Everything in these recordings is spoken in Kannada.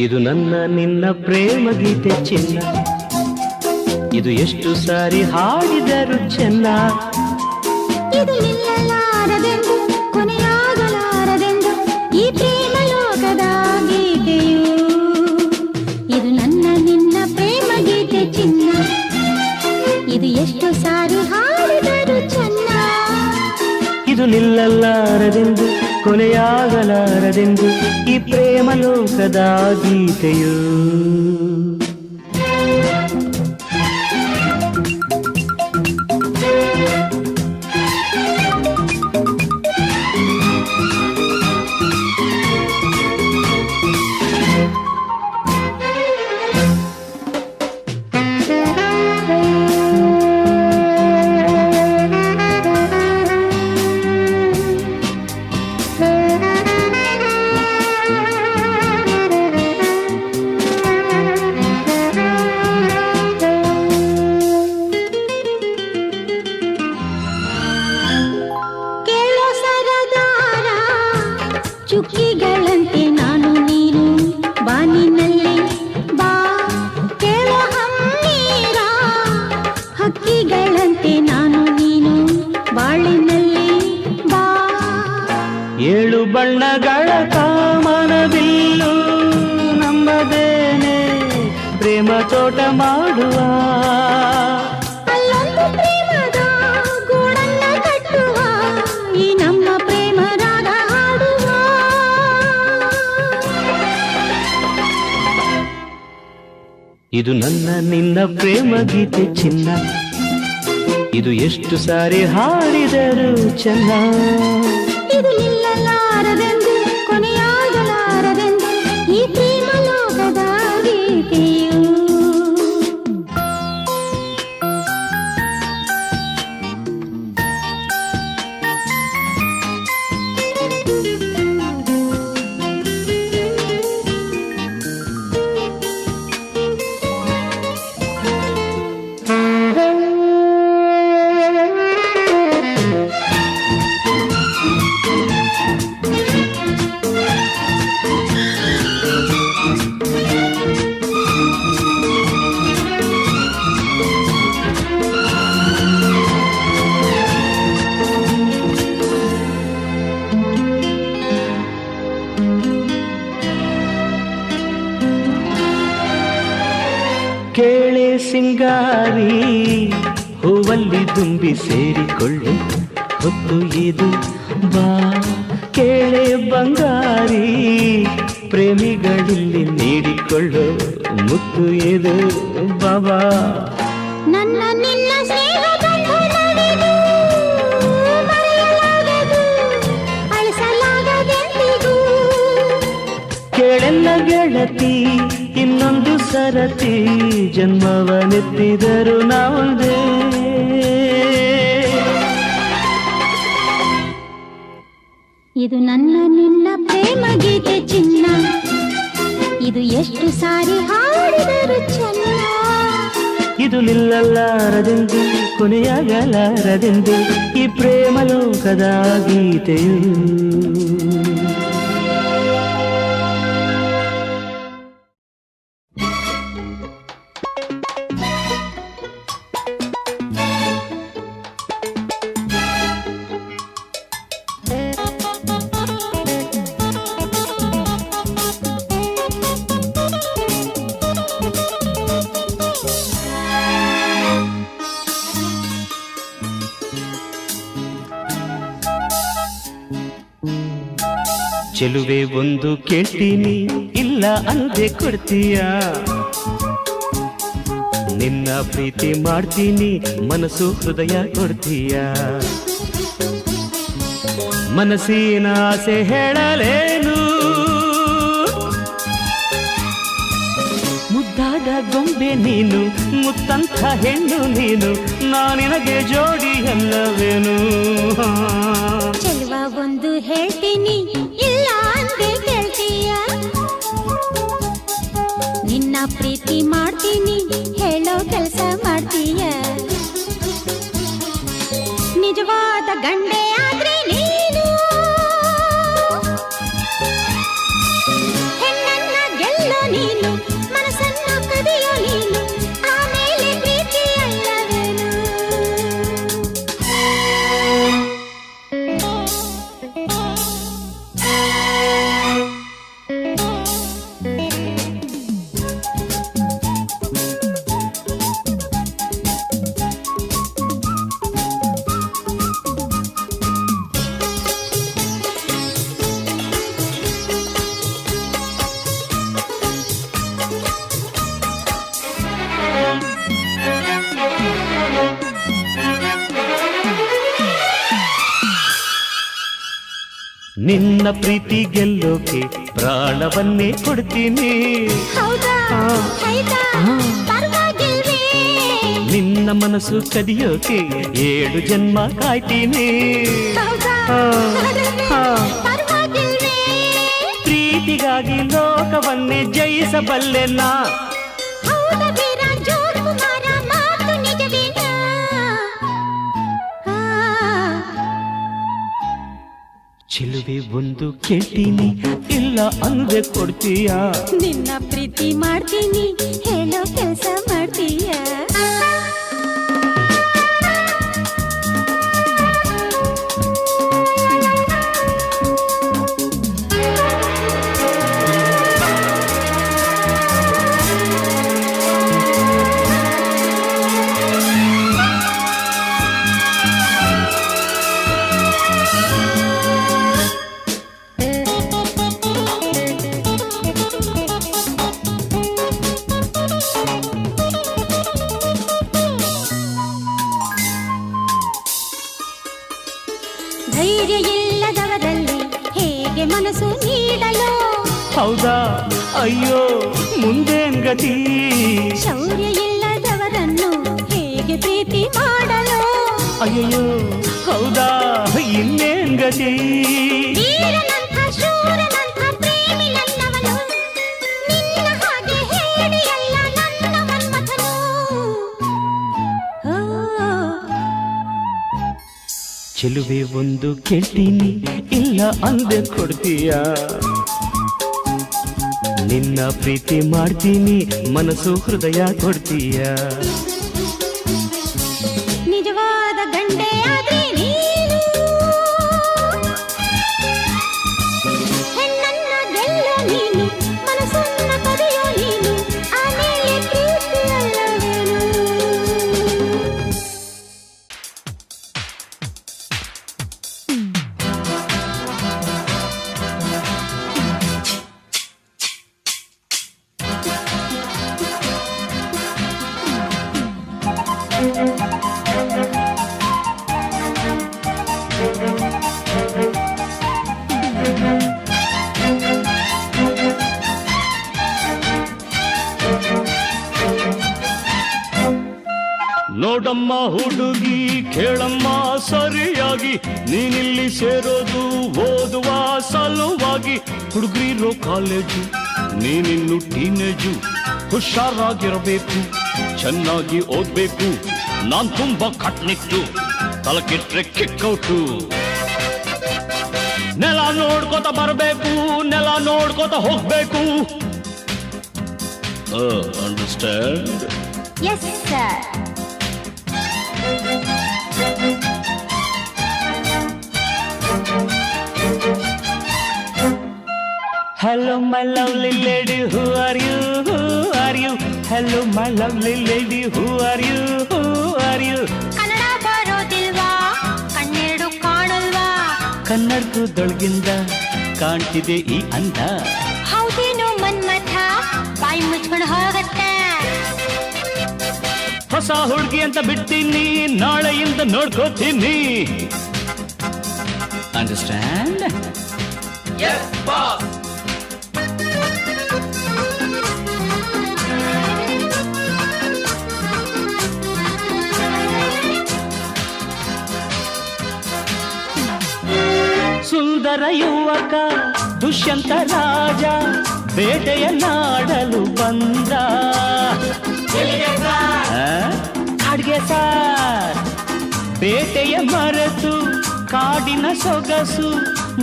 ಇದು ನನ್ನ ನಿನ್ನ ಪ್ರೇಮ ಗೀತೆ ಚಿನ್ನ, ಇದು ಎಷ್ಟು ಸಾರಿ ಹಾಡಿದರು ಚೆನ್ನ. ಇದು ನಿಲ್ಲಲಾರದೆಂದು ಕೊನೆಯಾಗಲಾರದೆಂದು ಈ ಪ್ರೇಮ ಲೋಕದ ಗೀತೆಯು. ಇದು ನನ್ನ ನಿನ್ನ ಪ್ರೇಮ ಗೀತೆ ಚಿನ್ನ, ಇದು ಎಷ್ಟು ಸಾರಿ ಹಾಡಿದರು ಚೆನ್ನ. ಇದು ನಿಲ್ಲಲಾರದೆಂದು ಕೊನೆಯಾಗಲಾರದೆಂದು ಈ ಪ್ರೇಮ ಲೋಕದ ಗೀತೆಯು. ಚುಕ್ಕಿಗಳಂತೆ ನಾನು ನೀನು ಬಾನಿನಲ್ಲಿ ಬಾ, ಕೇಳೋ ಹಮ್ಮೀರ ಹಕ್ಕಿಗಳಂತೆ ನಾನು ನೀನು ಬಾಳಿನಲ್ಲಿ ಬಾ. ಏಳು ಬಣ್ಣಗಳ ಕಾಮನಬಿಲ್ಲು ನಮ್ಮದೇನೆ ಪ್ರೇಮ ತೋಟ ಮಾಡುವ. ಅಲ್ಲೊಂದು ಪ್ರೇಮದ ಗೂಡನ್ನ ಕಟ್ಟುವ, ಈ ನಮ್ಮ ಪ್ರೇಮ ರಾಗ ಹಾಡುವ. ಇದು ನನ್ನ ನಿನ್ನ ಪ್ರೇಮ ಗೀತೆ ಚಿನ್ನ, ಇದು ಎಷ್ಟು ಸಾರಿ ಹಾಡಿದರು ಚೆನ್ನ. ಇದು ನಿಲ್ಲಲಾರದೆಂದು ಕೊನೆಯಾಗಲಾರದೆಂದು ಈ ಪ್ರೇಮ ಲೋಕದ ಗೀತೆಯು. ಕೇಳೆ ಸಿಂಗಾರಿ ಹೂವಲ್ಲಿ ತುಂಬಿ ಸೇರಿಕೊಳ್ಳು ಹೊತ್ತು ಇದು ಬಾ. ಕೇಳೆ ಬಂಗಾರಿ ಪ್ರೇಮಿಗಳಲ್ಲಿ ನೀಡಿಕೊಳ್ಳು ಮುತ್ತು ಇದು ಬಾಬಾ. ನನ್ನ ನಿನ್ನ ಸ್ನೇಹ ಬಂಧನವಿದು ಮರೆಯಲಾಗದು ಅಳಿಸಲಾಗದೆಂದಿಗೂ. ಕೇಳೆಲ್ಲ ಗೆಳತಿ ಇನ್ನೊಂದು ಸರತಿ ಜನ್ಮವನೆತ್ತಿದರು ನಾವೊಂದೇ. ಇದು ನನ್ನ ನಿನ್ನ ಪ್ರೇಮ ಗೀತೆ ಚಿನ್ನ, ಇದು ಎಷ್ಟು ಸಾರಿ ಹಾಡಿದರು ಚೆನ್ನ. ಇದು ನಿಲ್ಲಲಾರದೆಂದು ಕೊನೆಯಾಗಲಾರದೆಂದು ಈ ಪ್ರೇಮ ಲೋಕದ ಗೀತೆಯು. ಚೆಲುವೆ ಒಂದು ಕೇಳ್ತೀನಿ ಇಲ್ಲ ಅಂದೆ ಕೊಡ್ತೀಯ, ನಿನ್ನ ಪ್ರೀತಿ ಮಾಡ್ತೀನಿ ಮನಸ್ಸು ಹೃದಯ ಕೊಡ್ತೀಯ. ಮನಸ್ಸಿನ ಆಸೆ ಹೇಳಲೇನು, ಮುದ್ದಾದ ಗೊಂಬೆ ನೀನು ಮುತ್ತಂಥ ಹೆಣ್ಣು ನೀನು, ನಾನಿನಗೆ ಜೋಡಿ ಅಲ್ಲವೇನು. ಚೆಲುವ ಒಂದು ಹೇಳ್ತೀನಿ ಇಲ್ಲ ಅಂದೆ ಕೇಳ್ತೀಯ, ನಿನ್ನ ಪ್ರೀತಿ ಮಾಡ್ತೀನಿ ಹೇಳೋ ಕೆಲಸ ಮಾಡ್ತೀಯ. ನಿಜವಾದ ಗಂಡೆ ಆದ್ರೆ ನೀನು, ಹೆಣ್ಣನ್ನ ಗೆಲ್ಲೋ ನಿನ್ನ ಪ್ರೀತಿ ಗೆಲ್ಲೋಕೆ ಪ್ರಾಣವನ್ನೇ ಕೊಡ್ತೀನಿ. ಹೌದಾ ಆ. ಆಯ್ತಾ ಆ. ಪರವಾಗಿಲ್ವೇ ನಿನ್ನ ಮನಸ್ಸು ಕದಿಯೋಕೆ 7 ಜನ್ಮ ಕಾಯ್ತೀನಿ. ಹೌದಾ ಆ. ಆ. ಪರವಾಗಿಲ್ವೇ ಪ್ರೀತಿಗಾಗಿ ಲೋಕವನ್ನೇ ಜಯಿಸಬಲ್ಲೆ ನಾ. ಹೌದ ವೀರ ಜೋರು ಕುಮಾರ ಮಾತು ನಿಜವೇನಾ ಚೆಲುವೆ ಒಂದು ಕೇಳ್ತೀನಿ, ಇಲ್ಲ ಅಂದ್ರೆ ಕೊಡ್ತೀಯಾ? ನಿನ್ನ ಪ್ರೀತಿ ಮಾಡ್ತೀನಿ ಹೇಳೋ ಕೆಲಸ ಮಾಡ್ತೀಯ. ಧೈರ್ಯ ಇಲ್ಲದವರಲ್ಲಿ ಹೇಗೆ ಮನಸ್ಸು ನೀಡಲು? ಹೌದಾ ಅಯ್ಯೋ ಮುಂದೇನ್ ಗತಿ? ಶೌರ್ಯ ಇಲ್ಲದವರನ್ನು ಹೇಗೆ ಪ್ರೀತಿ ಮಾಡಲು? ಅಯ್ಯೋ ಹೌದಾ ಇನ್ನೇನ್ ಗತಿ? ವೀರನಂಥ ಶೂರನಂಥ ಪ್ರೇಮಿ ನನ್ನವನು, ನಿನ್ನ ಹಾಗೆ ಹೇಳಿಯಲ್ಲ ನನ್ನ ಮನ್ಮಥನು. ಚೆಲುವೆ ಒಂದು ಕೇಳ್ತೀನಿ, ಇಲ್ಲ ಅಂದೆ ಕೊಡ್ತೀಯಾ? ನಿನ್ನ ಪ್ರೀತಿ ಮಾಡ್ತೀನಿ, ಮನಸ್ಸು ಹೃದಯ ಕೊಡ್ತೀಯಾ? ನಿಜವಾದ ಗಂಡೆ ಆದ್ರೆ ನೀನು, ಹೆಣ್ಣನ್ನ ಗೆಲ್ಲೋ ನೀನು, ಮನಸ್ಸನ್ನ ಕದಿಯೋ ನೀನು, ಆಮೇಲೆ ಪ್ರೀತಿ ಅಲ್ಲವೇನು? ನೋಡಮ್ಮ ಹುಡುಗಿ ಕೇಳಮ್ಮ ಸರಿಯಾಗಿ, ನೀನಿಲ್ಲಿ ಸೇರೋದು ಓದುವ ಸಲುವಾಗಿ. ಹುಡುಗರಿರೋ ಕಾಲೇಜು, ನೀನಿನ್ನು ಟೀನೇಜು. ಹುಷಾರಾಗಿರಬೇಕು, ಚೆನ್ನಾಗಿ ಓದ್ಬೇಕು. ನಾನ್ ತುಂಬಾ ಕಟ್ನಿಟ್ಟು, ತಲಕೆಟ್ರೆ ಕಿಕ್ಕೌಟು. ನೆಲ ನೋಡ್ಕೋತ ಬರ್ಬೇಕು, ನೆಲ ನೋಡ್ಕೋತ ಹೋಗ್ಬೇಕು. Understand? Yes sir. Hello my lovely lady, who are you? Who are you? Hello my lovely lady, who are you? Who are you? Kannada ಬರೋದಿಲ್ವಾ? ಕಣ್ಣೆರಡು ಕಾಣಲ್ವಾ? ಕನ್ನಡಕದೊಳಗಿಂದ ಕಾಣ್ತಿದೆ ಈ ಅಂದ. ಹೌದೇನೋ ಮನ್ಮಥ, ಬಾಯಿ ಮುಚ್ಕೊಂಡು ಹೋಗತ್ತೆ. ಹೊಸ ಹುಡುಗಿ ಅಂತ ಬಿಡ್ತೀನಿ, ನಾಳೆಯಿಂದ ನೋಡ್ಕೋತೀನಿ. ಅಂಡರ್ಸ್ಟ್ಯಾಂಡ್? Yes, boss. ಸುಂದರ ಯುವಕ ದುಷ್ಯಂತ ರಾಜ ಬೇಟೆಯನ್ನಾಡಲು ಬಂದ. ಕಾಡ್ಗೆ ಸಾರ್ ಬೇಟೆಯ ಮರೆತು ಕಾಡಿನ ಸೊಗಸು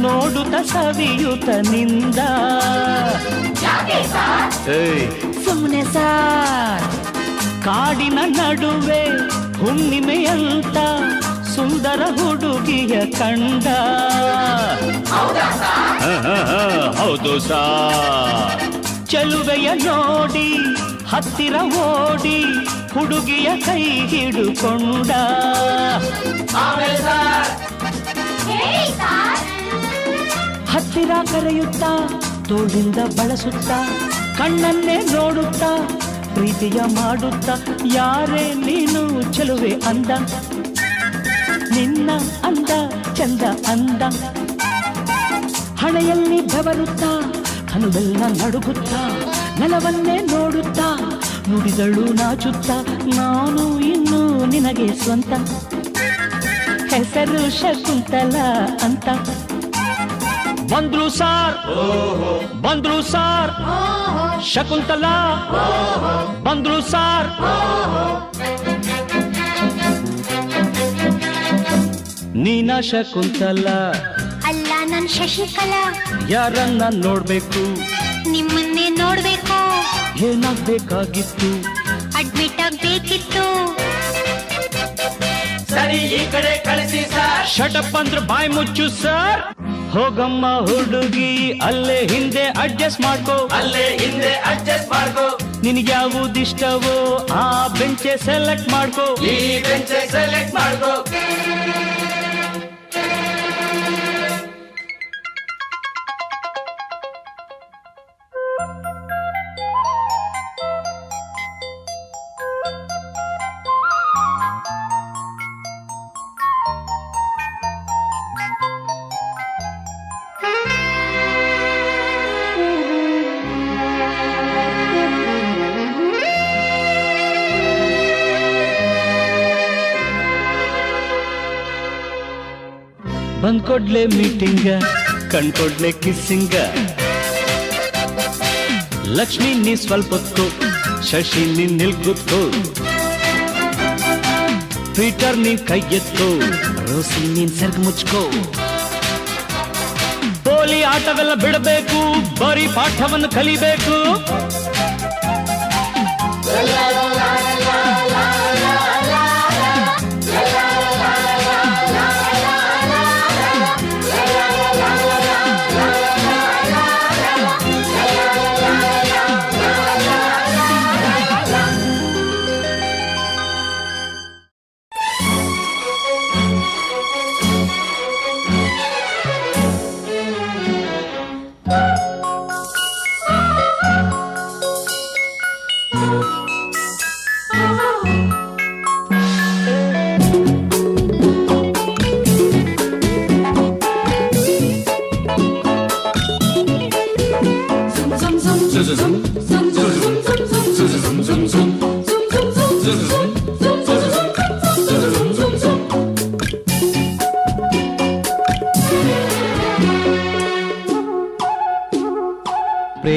ನೋಡುತ್ತ ಸವಿಯುತ್ತ ನಿಂದ. ಸುಮ್ಮನೆ ಸಾರ್ ಕಾಡಿನ ನಡುವೆ ಹುಣ್ಣಿಮೆಯಂತ ಸುಂದರ ಹುಡುಗಿಯ ಕಂಡ. ಹೌದು ಸಾರ್, ಚೆಲುವೆಯ ನೋಡಿ ಹತ್ತಿರ ಓಡಿ ಹುಡುಗಿಯ ಕೈ ಹಿಡುಕೊಂಡ. ಹತ್ತಿರ ಕರೆಯುತ್ತಾ ತೋಳಿಂದ ಬಳಸುತ್ತಾ ಕಣ್ಣನ್ನೇ ನೋಡುತ್ತಾ ಪ್ರೀತಿಯ ಮಾಡುತ್ತಾ, ಯಾರೇ ನೀನು ಚೆಲುವೆ ಅಂದ, ನಿನ್ನ ಅಂದ ಚಂದ ಅಂದ. ಹಣೆಯಲ್ಲಿ ಬೆವರುತ್ತಾ ಹನುವೆಲ್ಲ ನಡುಗುತ್ತಾ ನೆಲವನ್ನೇ ನೋಡುತ್ತಾ ನುಡಿದಳು ನಾಚುತ್ತಾ ನಾನು ಇನ್ನು ನಿನಗೆ ಸ್ವಂತ ಹೆಸರು ಶಕುಂತಲ ಅಂತ ಬಂದ್ರು ಸಾರ್ ಬಂದ್ರು ಸಾರ್ ಶಕುಂತಲ ಬಂದ್ರು ಸಾರ್ ನೀನಾ ಶಕುಂತಲ ಅಲ್ಲ ನನ್ ಶಶಿಕಲಾ ಯಾರನ್ನ ನೋಡ್ಬೇಕು ನಿಮ್ಮನ್ನೇ ನೋಡ್ಬೇಕು ಏನಾಗ್ಬೇಕಾಗಿತ್ತು ಅಡ್ಮಿಟ್ ಆಗ್ಬೇಕಿತ್ತು ಸರಿ ಈ ಕಡೆ ಕಳಿಸಿ ಸರ್ ಶಟಪ್ ಅಂದ್ರೆ ಬಾಯ್ ಮುಚ್ಚು ಸರ್ ಹೋಗಮ್ಮ ಹುಡುಗಿ ಅಲ್ಲೇ ಹಿಂದೆ ಅಡ್ಜಸ್ಟ್ ಮಾಡ್ಕೋ ಅಲ್ಲೇ ಹಿಂದೆ ಅಡ್ಜಸ್ಟ್ ಮಾಡ್ಕೋ ನಿನಗೆ ಯಾವುದಿಷ್ಟವೋ ಆ ಬೆಂಚೆ ಸೆಲೆಕ್ಟ್ ಮಾಡ್ಕೋ ಈ ಬೆಂಚ್ ಸೆಲೆಕ್ಟ್ ಮಾಡ್ಕೋ ಬಂದ್ಕೊಡ್ಲೆ ಮೀಟಿಂಗ ಕಣ್ಕೊಡ್ಲೆ ಕಿಸ್ಸಿಂಗ ಲಕ್ಷ್ಮಿ ನೀ ಸ್ವಲ್ಪ ಹೊತ್ತು ಶಶಿ ನೀನ್ ನಿಲ್ಕುತ್ಕೋ ಪೀಟರ್ ನೀನ್ ಕೈ ಎತ್ಕೋ ರೋಸಿ ನೀನ್ ಸರ್ಗ್ ಮುಚ್ಕೋ ಪೋಲಿ ಆಟವೆಲ್ಲ ಬಿಡಬೇಕು ಬರೀ ಪಾಠವನ್ನು ಕಲಿಬೇಕು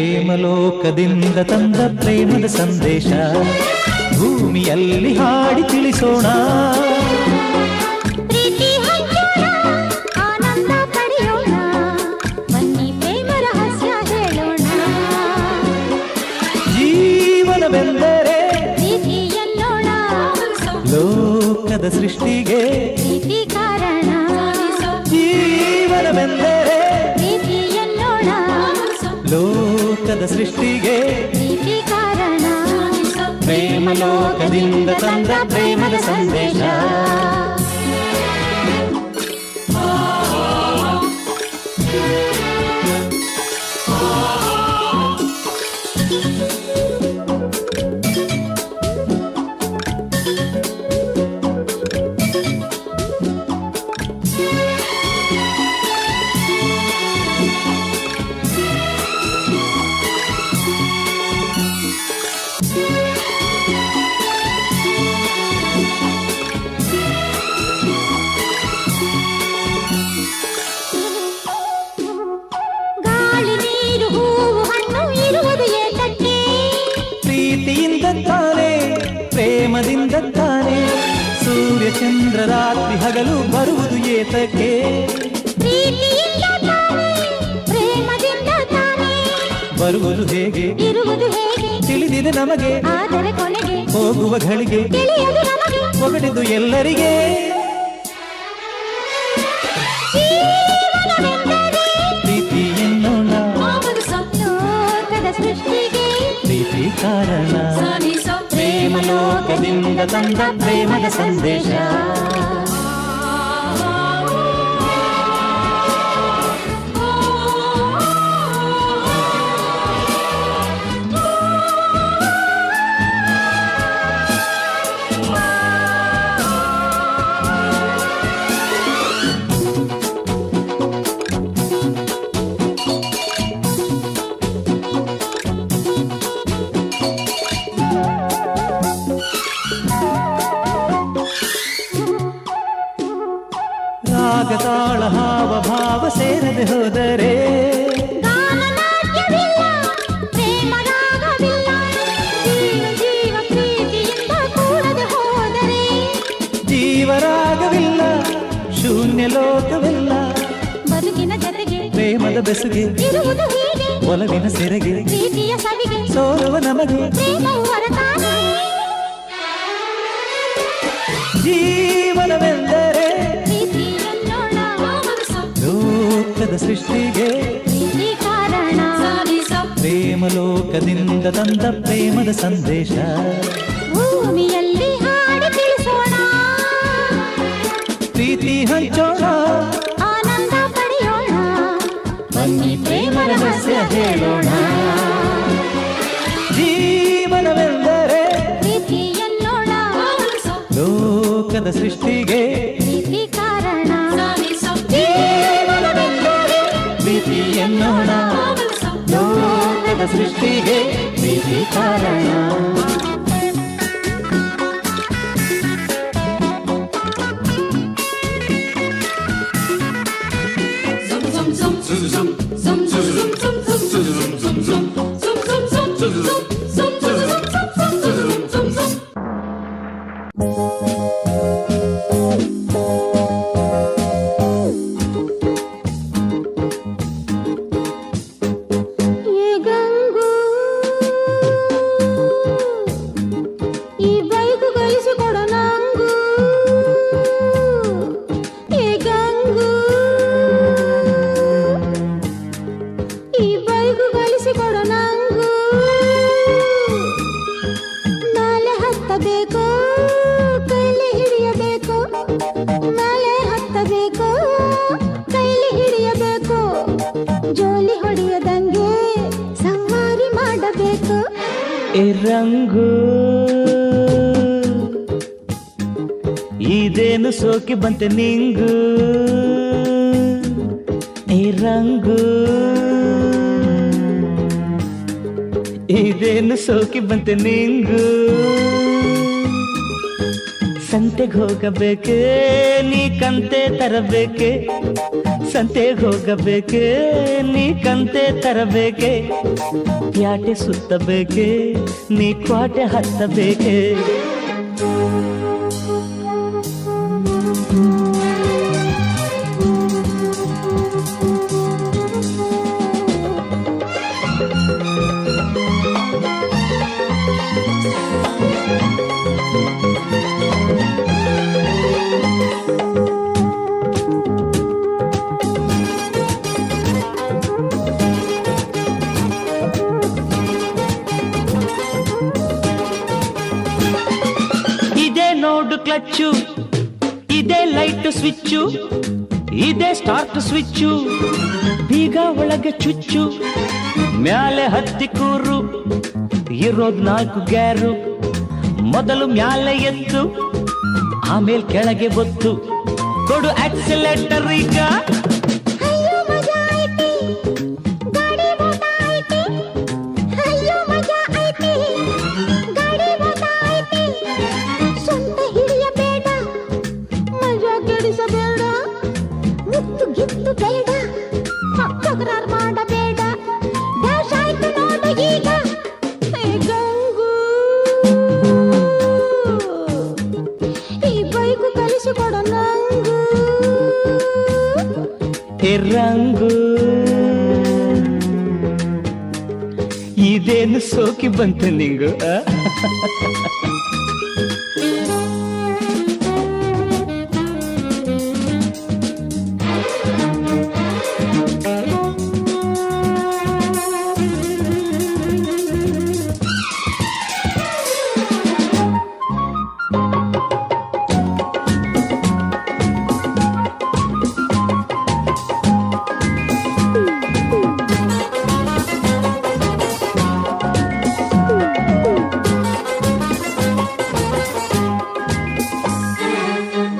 ಪ್ರೇಮಲೋಕದಿಂದ ತಂದ ಪ್ರೇಮದ ಸಂದೇಶ ಭೂಮಿಯಲ್ಲಿ ಹಾಡಿ ತಿಳಿಸೋಣ ಪ್ರೀತಿ ಹಂಚೋಣ ಆನಂದ ಪಡೆಯೋಣ ಬನ್ನಿ ಪ್ರೇಮ ರಹಸ್ಯ ಹೇಳೋಣ ಜೀವನವೆಂದರೆ ಪ್ರೀತಿ ಎನ್ನೋಣ ಲೋಕದ ಸೃಷ್ಟಿಗೆ ಪ್ರೀತಿ ಕಾರಣ ಜೀವನವೆಂದರೆ ಪ್ರೀತಿ ಎನ್ನೋಣ ಲೋಕದ ಸೃಷ್ಟಿಗೆ ಪ್ರೀತಿ ಕಾರಣ ಪ್ರೇಮಲೋಕದಿಂದ ತಂದ ಪ್ರೇಮದ ಸಂದೇಶ ಗಾಳಿ ನೀರು ಹೂವು ಹಣ್ಣು ಇರುವುದು ಏತಕ್ಕೆ ಪ್ರೀತಿಯಿಂದ ತಾನೇ ಪ್ರೇಮದಿಂದ ತಾನೇ ಸೂರ್ಯ ಚಂದ್ರ ರಾತ್ರಿ ಹಗಲು ಬರುವುದು ಏತಕ್ಕೆ ಪ್ರೀತಿಯಿಂದ ತಾನೇ ಪ್ರೇಮದಿಂದ ತಾನೇ ಬರುವುದು ಹೇಗೆ ಇರುವುದು ಹೇಗೆ ತಿಳಿದಿದೆ ನಮಗೆ ಆದರೆ ಕೊನೆಗೆ ಹೋಗುವ ಘಳಿಗೆ ತಿಳಿಯದು ನಮಗೆ ಒಗಟಿದ್ದು ಎಲ್ಲರಿಗೆ ಪ್ರೀತಿ ಎನ್ನೋಣ ಲೋಕದ ಸೃಷ್ಟಿಗೆ ಪ್ರೀತಿ ಕಾರಣ ಪ್ರೇಮಲೋಕದಿಂದ ತಂದ ಪ್ರೇಮದ ಸಂದೇಶ ಹೋದರೆ ಗಾನನಾಟ್ಯವಿಲ್ಲ, ಪ್ರೇಮ ರಾಗವಿಲ್ಲ, ಜೀವ ಜೀವ ಪ್ರೀತಿಯಿಂದ ಕೂಡದೆ ಹೋದರೆ ಜೀವರಾಗವಿಲ್ಲ, ಶೂನ್ಯ ಲೋಕವಿಲ್ಲ, ಬದುಕಿನ ಜೊತೆಗೆ ಪ್ರೇಮದ ಬೆಸುಗೆ ಇರುವುದು ಹೀಗೆ, ಒಲವಿನ ಸೆರೆಗೆ ಪ್ರೀತಿಯ ಸವಿಗೆ ಸೋಲುವ ನಮಗೆ ಪ್ರೇಮವು ಹೊರತಾನೆ. ಜೀವನವೆಂದರೆ ಪ್ರೀತಿಯನ್ನೋಣ, ಲೋಕದ ಸೃಷ್ಟಿಗೆ ಪ್ರೀತಿ ಕಾರಣ, ಪ್ರೇಮ ಲೋಕದಿಂದ ತಂದ ಪ್ರೇಮದ ಸಂದೇಶ ಭೂಮಿಯಲ್ಲಿ ಹಾಡಿ ತಿಳಿಸೋಣ, ಪ್ರೀತಿ ಹಂಚೋಣ, ಆನಂದ ಪಡೆಯೋಣ, ಬನ್ನಿ ಪ್ರೇಮ ರಹಸ್ಯ ಹೇಳೋಣ. ಜೀವನವೆಂದರೆ ಪ್ರೀತಿಯನ್ನೋಣ, ಲೋಕದ ಸೃಷ್ಟಿಗೆ ಪ್ರೀತಿ ಕಾರಣ, ಜೀವನವೆಂದರೆ ಪ್ರೀತಿ ಎನ್ನೋಣ, ಲೋಕದ ಸೃಷ್ಟಿಗೆ ಪ್ರೀತಿ ಕಾರಣ. ಏ ಗಂಗು, ಈ ಬೈಕು ಕಲಿಸಿಕೊಡು ನಂಗೂ, ಏ ಗಂಗು, ಈ ಬೈಕು ಕಲಿಸಿಕೊಡು ನಂಗೂ, ನಾಳೆ ಹತ್ತಬೇಕು, ಕೈಲಿ ಹಿಡಿಯಬೇಕು, ನಾಳೆ ಹತ್ತಬೇಕು, ಕೈಲಿ ಹಿಡಿಯಬೇಕು, ಜೋಲಿ ಹೊಡೆಯದಂಗೆ ಸವಾರಿ ಮಾಡಬೇಕು. ಎ ರಂಗು ಇದೇನು ಸೋಕಿ ಬಂತೆ ನಿಂಗು, ಎ ರಂಗು ಇದೇನು ಸೋಕಿ ಬಂತೆ ನಿಂಗು, ಸಂತೆಗೆ ಹೋಗಬೇಕೆ ನೀ ಕಂತೆ ತರಬೇಕೆ, ಸಂತೆಗೆ ಹೋಗಬೇಕೆ ನೀ ಕಂತೆ ತರಬೇಕೆ, ಪ್ಯಾಟೆ ಸುತ್ತಬೇಕೆ ನೀ ಕ್ವಾಟೆ ಹತ್ತಬೇಕೆ. ಇದೇ ನೋಡು ಕ್ಲಚ್ಚು, ಇದೇ ಲೈಟ್ ಸ್ವಿಚ್ಚು, ಇದೇ ಸ್ಟಾರ್ಟ್ ಸ್ವಿಚ್ಚು, ಬೀಗ ಒಳಗೆ ಚುಚ್ಚು, ಮ್ಯಾಲೆ ಹತ್ತಿ ಕೂರು, ಇರೋದ್ 4 ಗ್ಯಾರು, ಮೊದಲು ಮ್ಯಾಲೆ ಎತ್ತು, ಆಮೇಲೆ ಕೆಳಗೆ ಬೊತ್ತು, ಕೊಡು ಆಕ್ಸಿಲೇಟರ್ ಈಗ. ಅಯ್ಯೋ ಮಜಾ ಐತಿ, ಗಾಡಿ ಬೋಟ ಐತಿ, ಅಯ್ಯೋ ಮಜಾ ಐತಿ, ಗಾಡಿ ಬೋಟ ಐತಿ, ಸೊಂಟ ಹಿಡಿಯಬೇಡ, ಮಜಾ ಕೆಡಿಸಬೇಡ, ಮುತ್ತು ಗಿತ್ತು ಬೇಡ, ತಕರಾರ್ ಮಾಡಬೇಡ, ಡ್ಯಾಶ್ ಆಯ್ತು ನೋಡು ಈಗ. ಏ ಗಂಗು, ಈ ಬೈಕು ಕಲಿಸಿಕೊಡು ನಂಗೂ, ಎ ರಂಗು ಇದೇನು ಸೋಕಿ ಬಂತು ನಿಂಗು,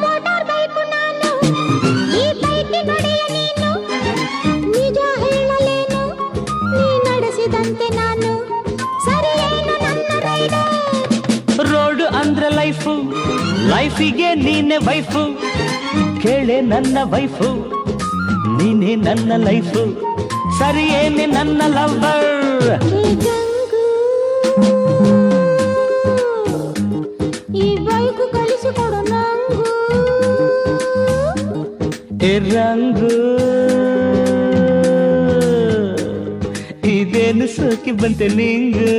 ಮೋಟಾರ್ ಬೈಕು ನಾನು, ಈ ಬೈಕಿನೊಡೆಯ ನೀನು, ನಿಜ ಹೇಳಲೇನು, ನೀ ನಡೆಸಿದಂತೆ ನಾನು, ಸರಿಯೇನು ನನ್ನ ರೈಡರ್. ರೋಡು ಅಂದ್ರೆ ಲೈಫು, ಲೈಫಿಗೆ ನೀನೆ ವೈಫು, ಕೇಳೆ ನನ್ನ ವೈಫು, ನೀನೇ ನನ್ನ ಲೈಫು ಸರಿಯೇನೆ ನನ್ನ ಲವ್ವರ್. ಈ ಗಂಗು ಈ ಬೈಕು ಕಲಿಸಿಕೊಡು ನಂಗೂ. ಏ ರಂಗು ಇದೇನು ಸೋಕಿ ಬಂತೆ ನಿಂಗು.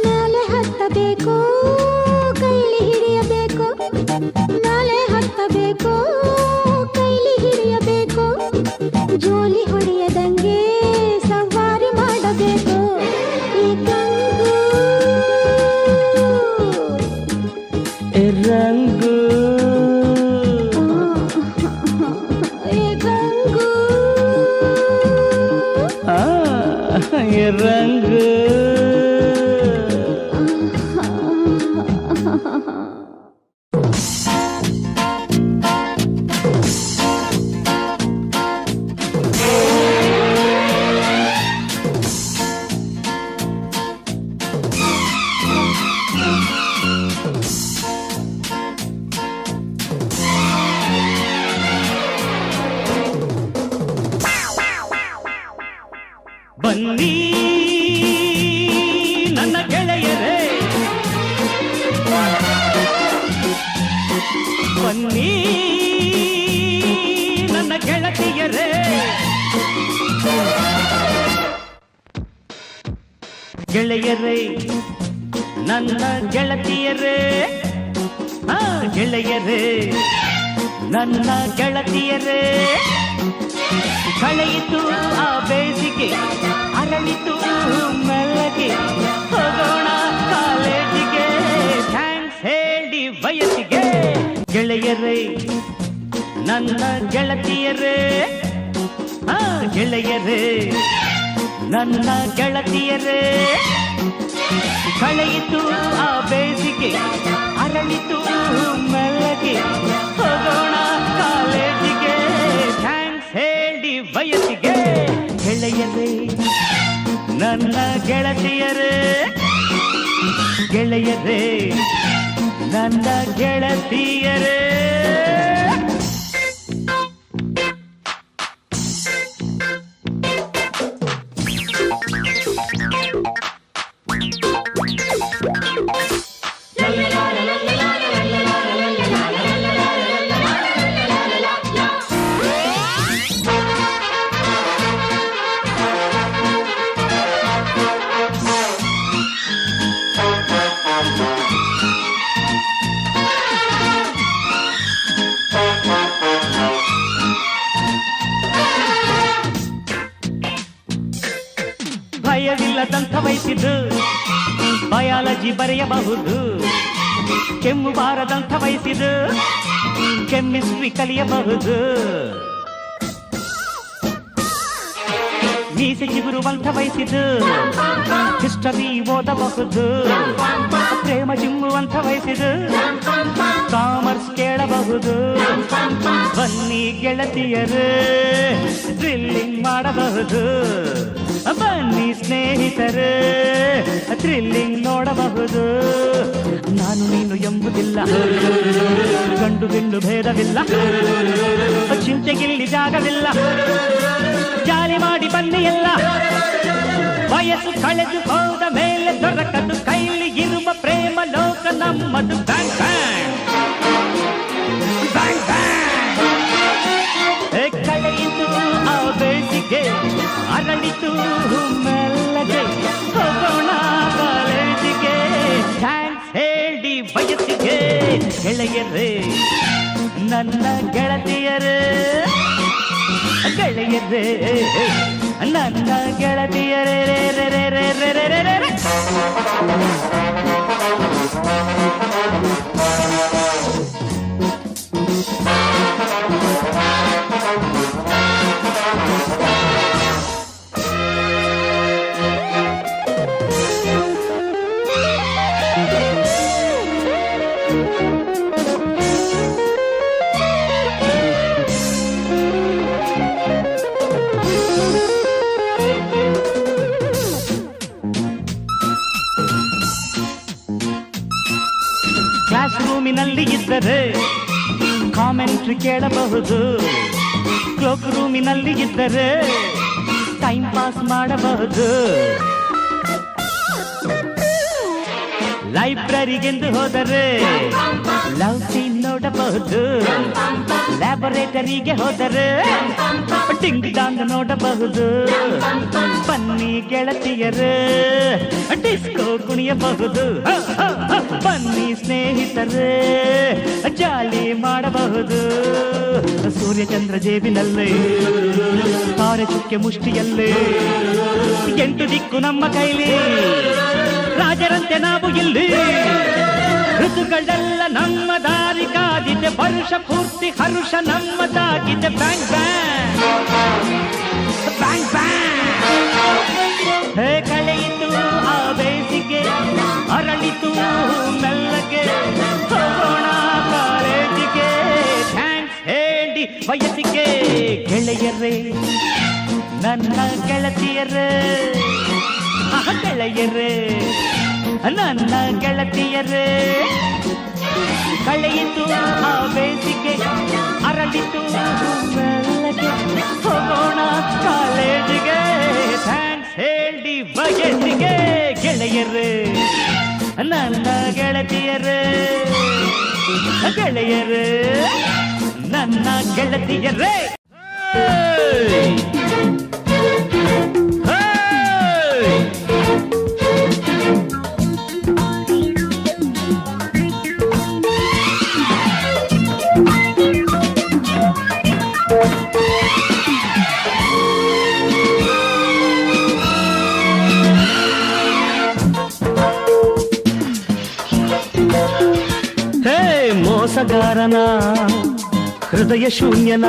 ನಾಲೆ ಹತ್ತಬೇಕು ಕೈಲಿ ಹಿಡಿಯಬೇಕು, ನಾಲೆ ಹತ್ತಬೇಕು ಕೈಲಿ ಹಿಡಿಯಬೇಕು, ಜೋಲಿ ಹೊಡೆಯದಂಗೆ ಸವಾರಿ ಮಾಡಬೇಕು. ಈ ಗಂಗು ಏ ರಂಗು ಈ ಗಂಗು ಏ ರಂಗು ಬನ್ನಿ ನನ್ನ ಗೆಳೆಯರೇ, ಬನ್ನಿ ನನ್ನ ಗೆಳತಿಯರೇ, ಗೆಳೆಯರೇ ನನ್ನ ಗೆಳತಿಯರೇ, ಗೆಳೆಯರೇ ನನ್ನ ಗೆಳತಿಯರೇ. ಕಳೆಯಿತು ಆ ಬೇಸಿಗೆ ಅರಳಿತು ಮೆಲ್ಲಗೆ, ಹೋಗೋಣ ಕಾಲೇಜಿಗೆ ಥ್ಯಾಂಕ್ಸ್ ಹೇಳಿ ವಯಸ್ಸಿಗೆ. ಗೆಳೆಯರೇ ನನ್ನ ಗೆಳತಿಯರೇ, ಗೆಳೆಯರೇ ನನ್ನ ಗೆಳತಿಯರೇ. ಕಳೆಯಿತು ಆ ಬೇಸಿಗೆ ಅರಳಿತು ಮೆಲ್ಲಗೆ, ಹೋಗೋಣ ಕಾಲೇಜಿಗೆ ಥ್ಯಾಂಕ್ಸ್ ಹೇಳಿ ವಯಸ್ಸಿಗೆ. ಗೆಳೆಯರೇ ನನ್ನ ಗೆಳತಿಯರೇ, ಗೆಳೆಯರೇ ನನ್ನ ಗೆಳತಿಯರೇ. ಭಯವಿಲ್ಲದಂಥ ವಯಸ್ಸಿದು ಬಯಾಲಜಿ ಬರೆಯಬಹುದು, ಕೆಮ್ಮು ಬಾರದಂಥ ವಯಸ್ಸಿದು ಕೆಮಿಸ್ಟ್ರಿ ಕಲಿಯಬಹುದು, ಮೀಸೆ ಚಿಗುರುವಂಥ ವಯಸ್ಸಿದು ಹಿಸ್ಟರಿ ಓದಬಹುದು, ಪ್ರೇಮ ಚಿಮ್ಮುವಂಥ ವಯಸ್ಸಿದು ಕಾಮರ್ಸ್ ಕೇಳಬಹುದು. ಬನ್ನಿ ಗೆಳತಿಯರು ಥ್ರಿಲ್ಲಿಂಗ್ ಮಾಡಬಹುದು, ಬನ್ನಿ ಸ್ನೇಹಿತರು ಥ್ರಿಲ್ಲಿಂಗ್ ನೋಡಬಹುದು. ನಾನು ನೀನು ಎಂಬುದಿಲ್ಲ, ಗಂಡು ಹೆಣ್ಣು ಭೇದವಿಲ್ಲ, ಚಿಂತೆಗಿಲ್ಲಿ ಜಾಗವಿಲ್ಲ, ಜಾಲಿ ಮಾಡಿ ಬನ್ನಿ ಎಲ್ಲ. ವಯಸ್ಸು ಕಳೆದು ಹೋದ ಮೇಲೆ ದೊರಕದು ಕೈಲಿ ಇರುವ ಪ್ರೇಮ ಲೋಕ ನಮ್ಮದು. Bang bang bang bang. ಕಳೆಯಿತು ಆ ಬೇಸಿಗೆ ಅರಳಿತು ಮೆಲ್ಲಗೆ, ಹೋಗೋಣ ಕಾಲೇಜಿಗೆ ಥ್ಯಾಂಕ್ಸ್ ಹೇಳಿ ವಯಸ್ಸಿಗೆ. ಗೆಳೆಯರೇ ನನ್ನ ಗೆಳತಿಯರೇ, ಗೆಳೆಯರೇ ನನ್ನ ಗೆಳತಿಯರೇ. ಕ್ಲಾಸ್ ರೂಮಿನಲ್ಲಿ ಇದ್ದರೆ ಕಾಮೆಂಟ್ರಿ ಕೇಳಬಹುದು, ಕ್ಲೋಕ್ ರೂಮಿನಲ್ಲಿ ಇದ್ದರೆ ಟೈಮ್ ಪಾಸ್ ಮಾಡಬಹುದು. ಲೈಬ್ರರಿಗೆಂದು ಹೋದರೆ ಲವ್ ಸೀನ್ ನೋಡಬಹುದು, ಲ್ಯಾಬೊರೇಟರಿಗೆ ಹೋದರೆ ಟಿಂಗ್ ಡಾಂಗ್ ನೋಡಬಹುದು. ಬನ್ನಿ ಗೆಳತಿಯರು ಡಿಸ್ಕೋ ಕುಣಿಯಬಹುದು, ಬನ್ನಿ ಸ್ನೇಹಿತರು ಜಾಲಿ ಮಾಡಬಹುದು. ಸೂರ್ಯಚಂದ್ರ ಜೇಬಿನಲ್ಲೇ, ತಾರೆ ಚುಕ್ಕೆ ಮುಷ್ಟಿಯಲ್ಲೇ, 8 ದಿಕ್ಕು ನಮ್ಮ ಕೈಲಿ, ರಾಜರಂತೆ ನಾವು ಇಲ್ಲಿ. ಋತುಗಳೆಲ್ಲ ನಮ್ಮ ದಾರಿ ಕಾದಿದೆ, ವರ್ಷ ಪೂರ್ತಿ ಹರುಷ ನಮ್ಮದಾಗಿದೆ. Bang bang bang bang. Hey ಕಳೆಯಿತು ಆ ಬೇಸಿಗೆ, ಅರಳಿತು ಮೆಲ್ಲಗೆ, ಹೋಗೋಣ ಕಾಲೇಜಿಗೆ. ಥ್ಯಾಂಕ್ಸ್ ಹೇಳಿ ವಯಸ್ಸಿಗೆ. ಗೆಳೆಯರೇ ನನ್ನ ಗೆಳತಿಯರೇ, ಗೆಳೆಯರೇ ನನ್ನ ಗೆಳತಿಯರೇ, ಕಳೆಯಿತು ಆ ಬೇಸಿಗೆ, ಅರಳಿತು ಮೆಲ್ಲಗೆ, ಹೋಗೋಣ ಕಾಲೇಜಿಗೆ. ಥ್ಯಾಂಕ್ಸ್ ಹೇಳಿ ಬಯಸಿಗೆ. ಗೆಳೆಯರೇ ನನ್ನ ಗೆಳತಿಯರೇ, ಗೆಳೆಯರೇ ನನ್ನ ಗೆಳತಿಯರೇ. ಮೋಸಗಾರನ ಹೃದಯ ಶೂನ್ಯನ,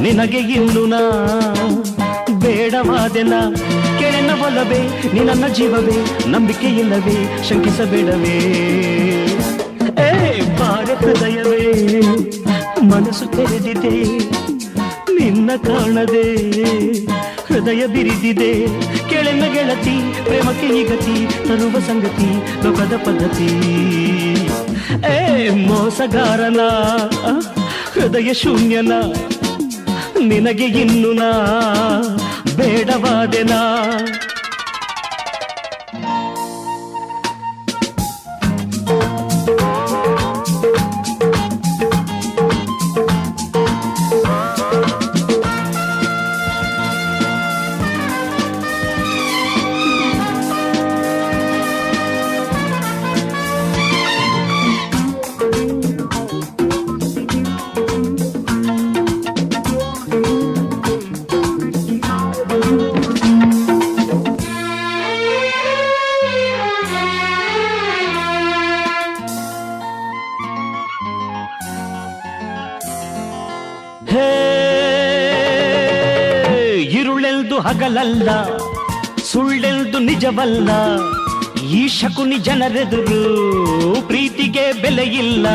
ನಿನಗೆ ಇನ್ನು ನಾ ಬೇಡವಾದೆನ. ಕೆಳನ ಒಲವೇ ನಿನ್ನ ಜೀವವೇ, ನಂಬಿಕೆ ಇಲ್ಲವೇ ಶಂಕಿಸಬೇಡವೇ. ಬಾರೆ ಹೃದಯವೇ ಮನಸ್ಸು ತೆರೆದಿದೆ, ನಿನ್ನ ಕಾಣದೆ ಹೃದಯ ಬಿರಿದಿದೆ. ಕೆಳನ ಗೆಳತಿ ಪ್ರೇಮಕ್ಕೆ ಈ ಗತಿ, ತರುವ ಸಂಗತಿ ಲೋಕದ ಪದ್ಧತಿ. ಮೋಸಗಾರನ ಹೃದಯ ಶೂನ್ಯನ, ನಿನಗೆ ಇನ್ನು ನಾ ಬೇಡವಾದೆನಾ. ಇರುಳೆಲ್ದು ಹಗಲಲ್ಲ, ಸುಳ್ಳೆಲ್ದು ನಿಜವಲ್ಲ. ಈ ಶಕುನಿ ಜನರೆದುರು ಪ್ರೀತಿಗೆ ಬೆಲೆ ಇಲ್ಲ.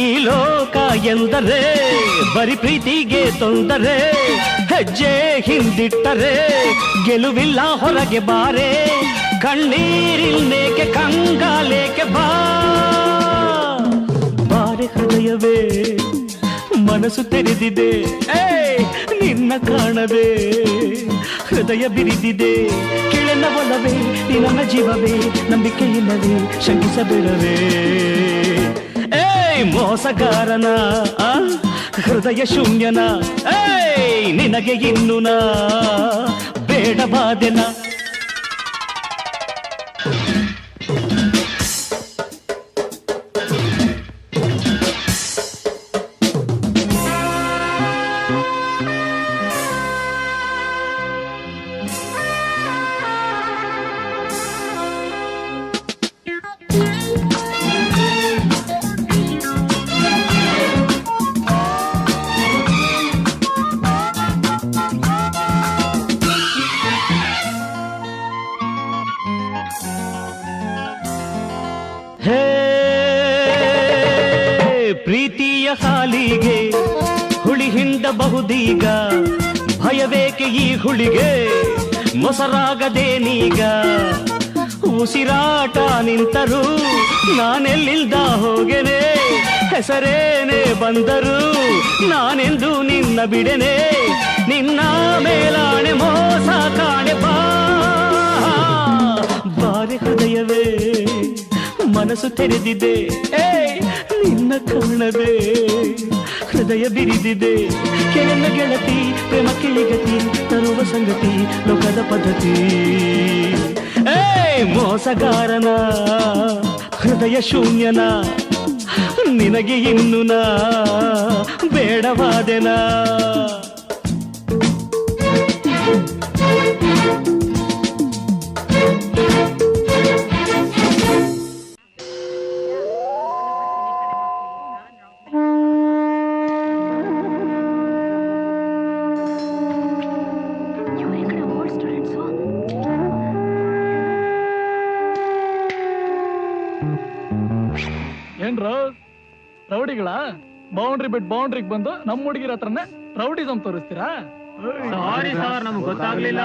ಈ ಲೋಕ ಎಂದರೆ ಬರಿ ಪ್ರೀತಿಗೆ ತೊಂದರೆ. ಹೆಜ್ಜೆ ಹಿಂದಿಟ್ಟರೆ ಗೆಲುವಿಲ್ಲ, ಹೊರಗೆ ಬಾರೆ. ಕಣ್ಣೀರಿಲ್ಲೇಕೆ ಕಂಗಾಲೇಕೆ, ಬಾ ಬಾರೆ ಹೃದಯವೇ ಮನಸ್ಸು ತೆರೆದಿದೆ. ನಿನ್ನ ಕಾಣದೆ ಹೃದಯ ಬಿರಿದಿದೆ. ಕೆಳನ ಒಲವೇ ನಿನ್ನ ಜೀವವೇ, ನಂಬಿಕೆ ಇಲ್ಲವೇ ಶಂಕಿಸಬೇಡವೇ. ಮೋಸಗಾರನ ಹೃದಯ ಶೂನ್ಯನ, ನಿನಗೆ ಇನ್ನು ನಾ ಬೇಡವಾದೆನ. ಪ್ರೀತಿಯ ಹಾಲಿಗೆ ಹುಳಿ ಹಿಂಡಬಹುದೀಗ, ಭಯವೇಕೆ ಈ ಹುಳಿಗೆ ಮೊಸರಾಗದೇನೀಗ. ಉಸಿರಾಟ ನಿಂತರು ನಾನೆಲ್ಲಿಲ್ದ ಹೋಗೆನೆ, ಹೆಸರೇನೆ ಬಂದರು ನಾನೆಂದು ನಿನ್ನ ಬಿಡೆನೆ, ನಿನ್ನ ಮೇಲಾಣೆ ಮೋಸ ಕಾಣೆ ಬಾ ಬಾರೆ ಹೃದಯವೇ ಮನಸ್ಸು ತೆರೆದಿದೆ, ನಿನ್ನ ಕಾಣದೆ ಹೃದಯ ಬಿರಿದಿದೆ, ಕೆಳನ ಗೆಳತಿ ಪ್ರೇಮ ಕಿಳಿಗತಿ ತರುವ ಸಂಗತಿ ಲೋಕದ ಪದ್ಧತಿ, ಮೋಸಗಾರನ ಹೃದಯ ಶೂನ್ಯನ ನಿನಗೆ ಇನ್ನು ನಾ ಬೇಡವಾದೆನಾ. ಏನ್ರೋ ರೌಡಿಗಳ ಬೌಂಡ್ರಿ ಬಿಟ್ ಬೌಂಡ್ರಿಗೆ ಬಂದು ನಮ್ಮ ಹುಡುಗಿರ ಹತ್ರನೇ ರೌಡಿಸಮ್ ತೋರಿಸ್ತೀರಾ? ಸಾರಿ ಸರ್, ನಮ್ಗೆ ಗೊತ್ತಾಗ್ಲಿಲ್ಲ.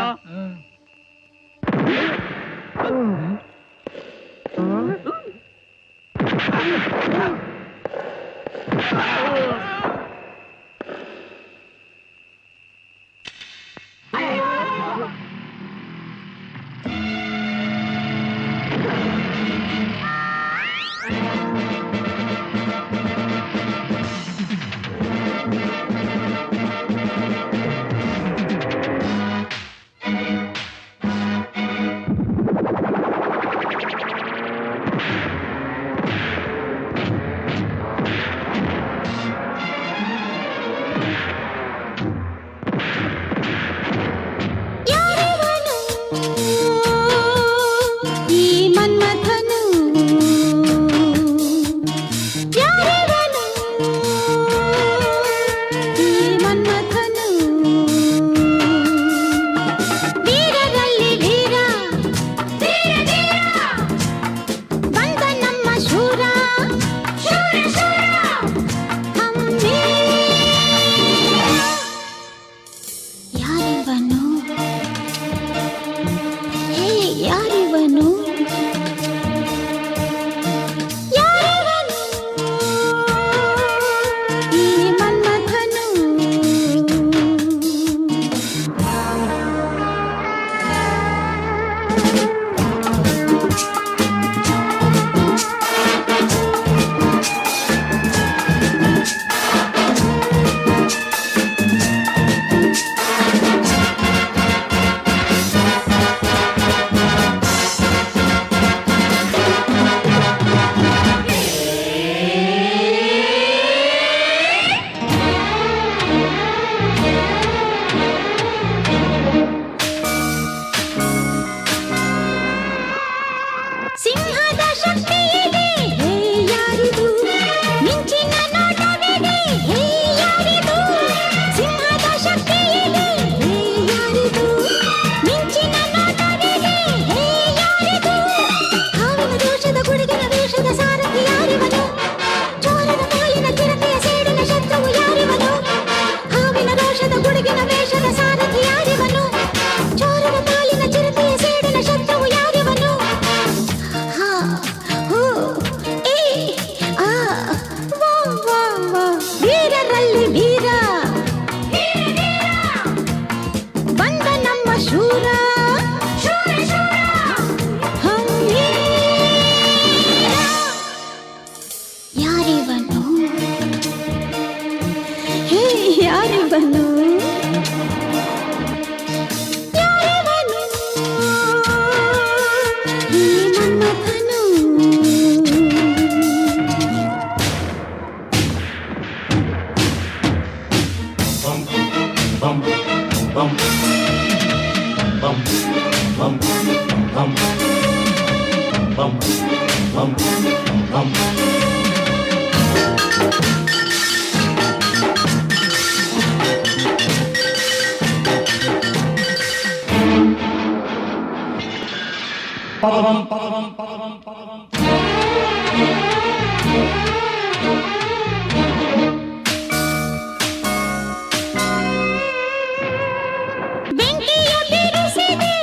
ಬೆಂಕಿಯ ಬಿರುಸಿದೆ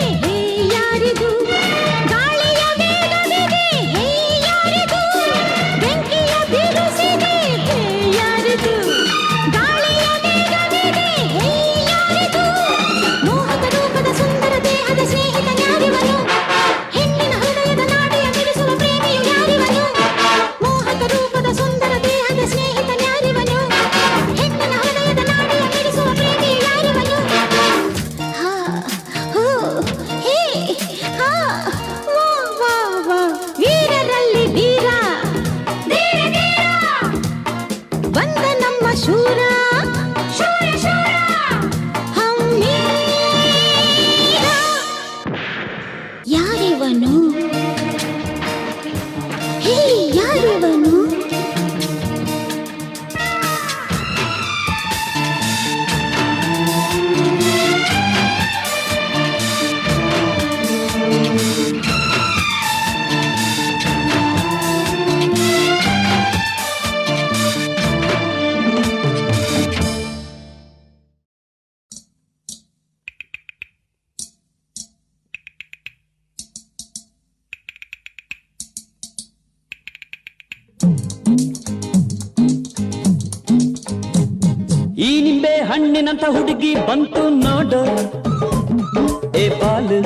ಯಾರಿದು ಗಾಳಿಯ ಈ ನಿಂಬೆ ಹಣ್ಣಿನಂತ ಹುಡುಗಿ ಬಂತು ನೋಡು, ಏ ಬಾಲು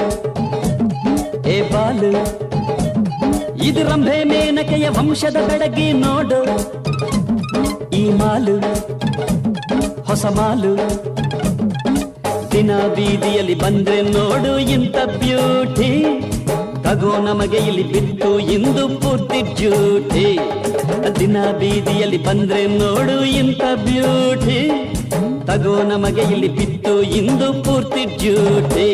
ಏ ಬಾಲು, ಇದು ರಂಭೆ ಮೇನಕೆಯ ವಂಶದ ಬೆಡಗಿ ನೋಡು, ಈ ಮಾಲು ಹೊಸ ಮಾಲು. ದಿನ ಬೀದಿಯಲ್ಲಿ ಬಂದ್ರೆ ನೋಡು ಇಂಥ ಬ್ಯೂಟಿ, ತಗೋ ನಮಗೆ ಇಲ್ಲಿ ಬಿತ್ತು ಇಂದು ಪೂರ್ತಿ ಡ್ಯೂಟಿ. ದಿನ ಬೀದಿಯಲ್ಲಿ ಬಂದ್ರೆ ನೋಡು ಇಂಥ ಬ್ಯೂಟಿ, ತಗೋ ನಮಗೆ ಇಲ್ಲಿ ಬಿತ್ತು ಇಂದು ಪೂರ್ತಿ ಡ್ಯೂಟಿ.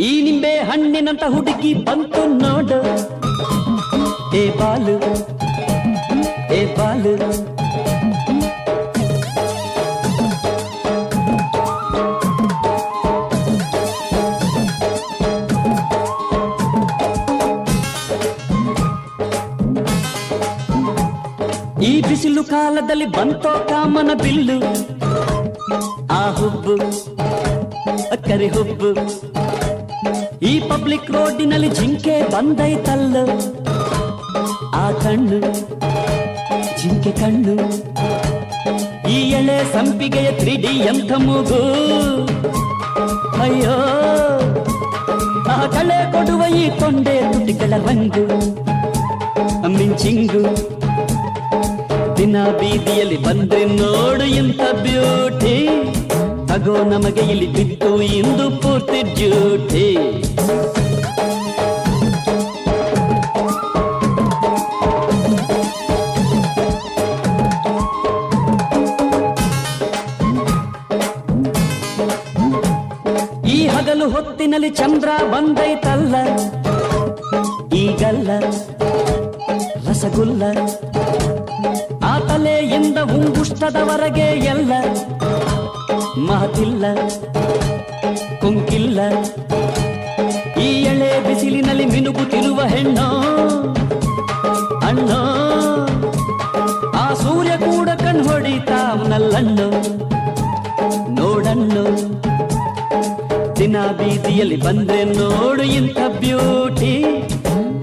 ಈ ನಿಂಬೆ ಹಣ್ಣಿನಂತ ಹುಡುಗಿ ಬಂತು ನೋಡು, ಏ ಬಾಲು ಏ ಬಾಲು. ಈ ಬಿಸಿಲು ಕಾಲದಲ್ಲಿ ಬಂತೋ ಕಾಮನ ಬಿಲ್ಲು, ಆ ಹುಬ್ಬು ಕರಿ ಹುಬ್ಬು. ಈ ಪಬ್ಲಿಕ್ ರೋಡಿನಲ್ಲಿ ಜಿಂಕೆ ಬಂದೈತಲ್ಲ, ಆ ಕಣ್ಣು ಜಿಂಕೆ ಕಣ್ಣು. ಈ ಎಳೆ ಸಂಪಿಗೆಯ 3D ಎಂಥ ಮೂಗು, ಅಯ್ಯೋ ಆ ಕಳೆ ಕೊಡುವ ಈ ಕೊಂಡೆ ತುಟಿಗಳ ರಂಗು ಮಿಂಚಿಂಗು. ದಿನ ಬೀದಿಯಲ್ಲಿ ಬಂದ್ರೆ ನೋಡು ಇಂಥ ಬ್ಯೂಟಿ, ತಗೋ ನಮಗೆ ಇಲ್ಲಿ ಬಿತ್ತು ಇಂದು ಪೂರ್ತಿ ಡ್ಯೂಟಿ. ಈ ಹಗಲು ಹೊತ್ತಿನಲ್ಲಿ ಚಂದ್ರ ಬಂದೈತಲ್ಲ, ಈಗಲ್ಲ ರಸಗುಲ್ಲ. ಆ ತಲೆಯಿಂದ ಉಂಗುಷ್ಟದವರೆಗೆ ಎಲ್ಲ ಮಾತಿಲ್ಲ ಕುಂಕಿಲ್ಲ. ಈ ಎಳೆ ಬಿಸಿಲಿನಲ್ಲಿ ಮಿನುಗುತ್ತಿರುವ ಹೆಣ್ಣೋ ಅಣ್ಣೋ, ಆ ಸೂರ್ಯ ಕೂಡ ಕಣ್ ಹೊಡಿತಾವನಲ್ಲಣ್ಣು ನೋಡಣ್ಣು. ದಿನ ಬೀದಿಯಲ್ಲಿ ಬಂದ್ರೆ ನೋಡು ಇಂಥ ಬ್ಯೂಟಿ,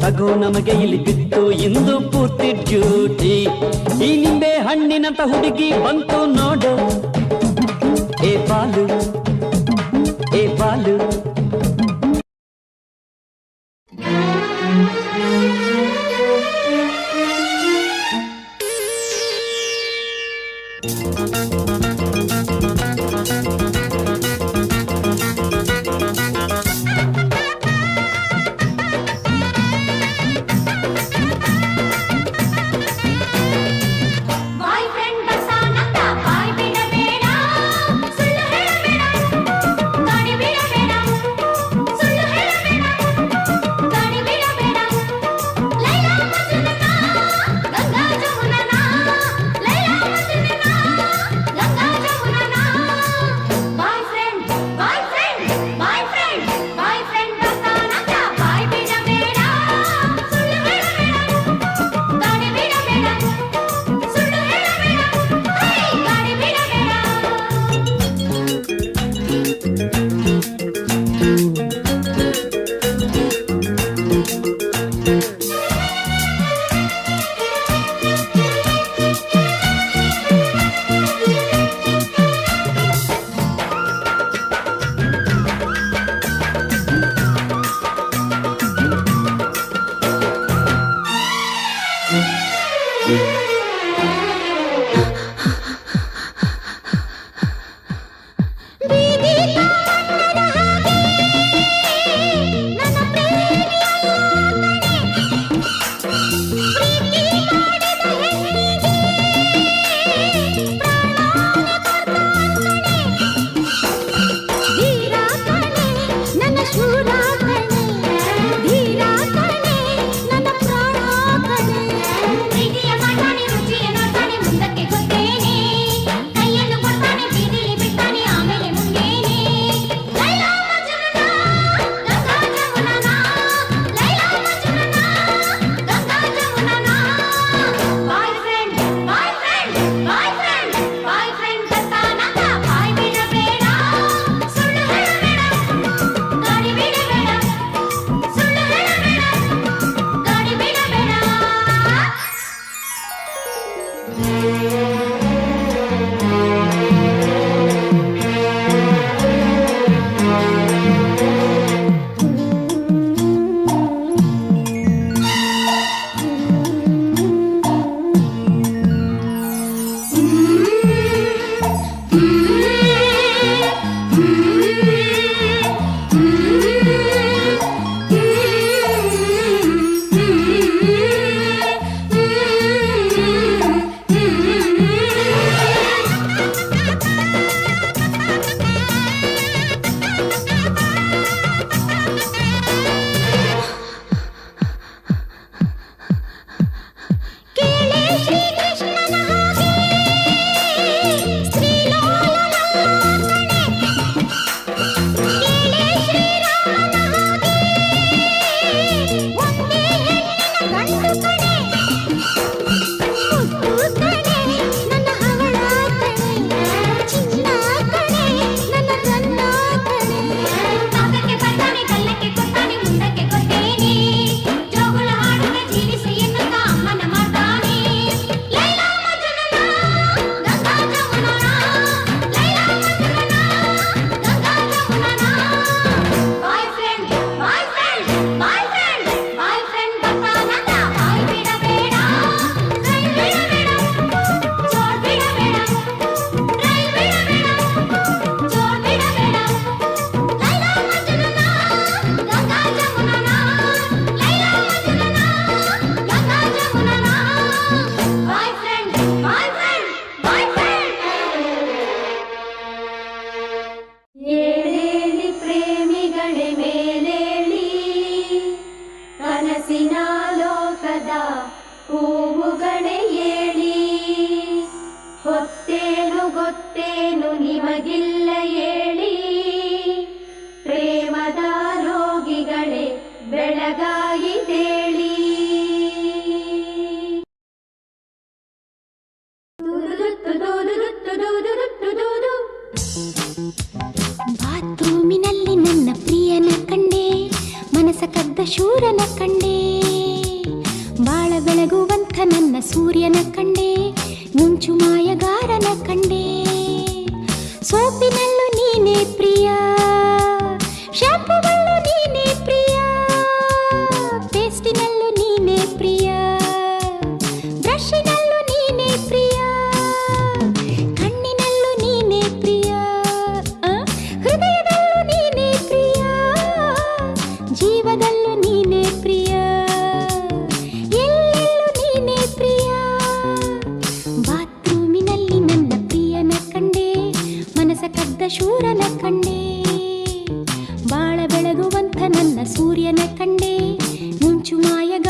ತಗೋ ನಮಗೆ ಇಲ್ಲಿ ಬಿತ್ತು ಇಂದು ಪೂರ್ತಿ ಡ್ಯೂಟಿ. ಈ ನಿಂಬೆ ಹಣ್ಣಿನಂತ ಹುಡುಗಿ ಬಂತು ನೋಡು, ಏ ಬಾಲು ಏ ಬಾಲು. ಮುಂದಕ್ಕೆ ಗೊತ್ತೇನೆ, ಕೈಯನ್ನು ಕೊಡ್ತಾನೆ ಬೀದಿಲಿ ಬಿಡ್ತಾನೆ ಆಮೇಲೆ ಮುಂದೇನೆ. ಕದ್ದ ಶೂರನ ಕಂಡೆ, ಬಾಳ ಬೆಳಗುವಂಥ ನನ್ನ ಸೂರ್ಯನ ಕಂಡೆ, ಮುಂಚು ಮಾಯಗಾರನ ಕಂಡೆ. ಸೋಪಿನಲ್ಲೂ ನೀನೇ ಪ್ರಿಯ, ಶಾಂಪುಗಳಲ್ಲೂ ನೀನೇ ಪ್ರಿಯ, ಪೇಸ್ಟಿನಲ್ಲೂ ನೀನೇ ಪ್ರಿಯ, ಬ್ರಷಿನಲ್ಲೂ ನೀನೇ ಪ್ರಿಯ, ಕಣ್ಣಿನಲ್ಲೂ ನೀನೇ ಪ್ರಿಯ, ಹೃದಯದಲ್ಲೂ ನೀನೇ ಪ್ರಿಯ, ಜೀವದಲ್ಲೂ ನೀನೇ ಪ್ರಿಯ, ಎಲ್ಲೆಲ್ಲೂ ನೀನೇ ಪ್ರಿಯ. ಬಾತ್ರೂಮಿನಲ್ಲಿ ನನ್ನ ಪ್ರಿಯನ ಕಂಡೆ, ಮನಸ ಕದ್ದ ಶೂರನ ಕಂಡೆ, ಬಾಳ ಬೆಳಗುವಂಥ ನನ್ನ ಸೂರ್ಯನ ಕಂಡೆ, ಮುಂಚು ಮಾಯಗ